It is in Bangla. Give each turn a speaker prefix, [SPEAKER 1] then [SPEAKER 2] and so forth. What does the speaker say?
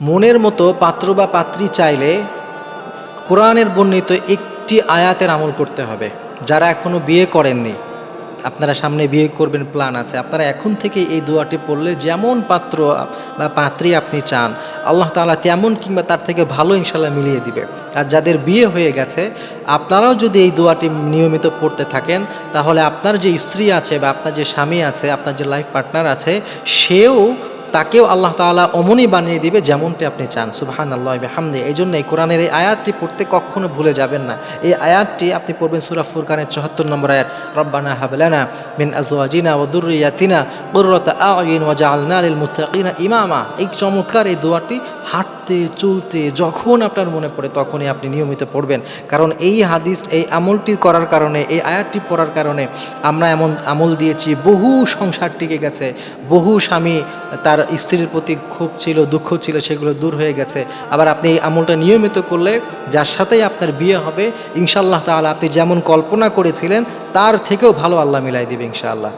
[SPEAKER 1] মনের মতো পাত্র বা পাত্রী চাইলে কোরআনের বর্ণিত একটি আয়াতের আমল করতে হবে। যারা এখনও বিয়ে করেননি, আপনারা সামনে বিয়ে করবেন, প্ল্যান আছে, আপনারা এখন থেকে এই দোয়াটি পড়লে যেমন পাত্র বা পাত্রী আপনি চান, আল্লাহ তাআলা তেমন কিংবা তার থেকে ভালো ইনশাল্লাহ মিলিয়ে দিবে। আর যাদের বিয়ে হয়ে গেছে, আপনারাও যদি এই দোয়াটি নিয়মিত পড়তে থাকেন, তাহলে আপনার যে স্ত্রী আছে বা আপনার যে স্বামী আছে, আপনার যে লাইফ পার্টনার আছে, তাকেও আল্লাহ তাআলা অমনই বানিয়ে দিবে যেমনটি আপনি চান। সুবহানাল্লাহি ওয়া বিহামদিহি। এই জন্য এই কোরআনের এই আয়াতটি পড়তে কখনো ভুলে যাবেন না। এই আয়াতটি আপনি পড়বেন সূরা ফুরকানের ৭৪ নম্বর আয়াত, রব্বানা হাব লানা মিন আজওয়াজিনা ওয়া যুররিয়াতিনা কুররাতা আ'য়ুন ওয়াজআলনা লিল মুত্তাকিনা ইমামা। এই চমৎকার এই দোয়াটি হাঁটতে চলতে যখন আপনার মনে পড়ে তখনই আপনি নিয়মিত পড়বেন। কারণ এই হাদিস, এই আমলটি করার কারণে, এই আয়াতটি পড়ার কারণে আমরা এমন আমল দিয়েছি, বহু সংসার টিকে গেছে, বহু স্বামী তার স্ত্রীর প্রতি ক্ষোভ ছিল, দুঃখ ছিল, সেগুলো দূর হয়ে গেছে। আবার আপনি এই আমলটা নিয়মিত করলে যার সাথেই আপনার বিয়ে হবে, ইনশাআল্লাহ তাআলা আপনি যেমন কল্পনা করেছিলেন তার থেকেও ভালো আল্লাহ মিলাই দিবে ইনশাআল্লাহ।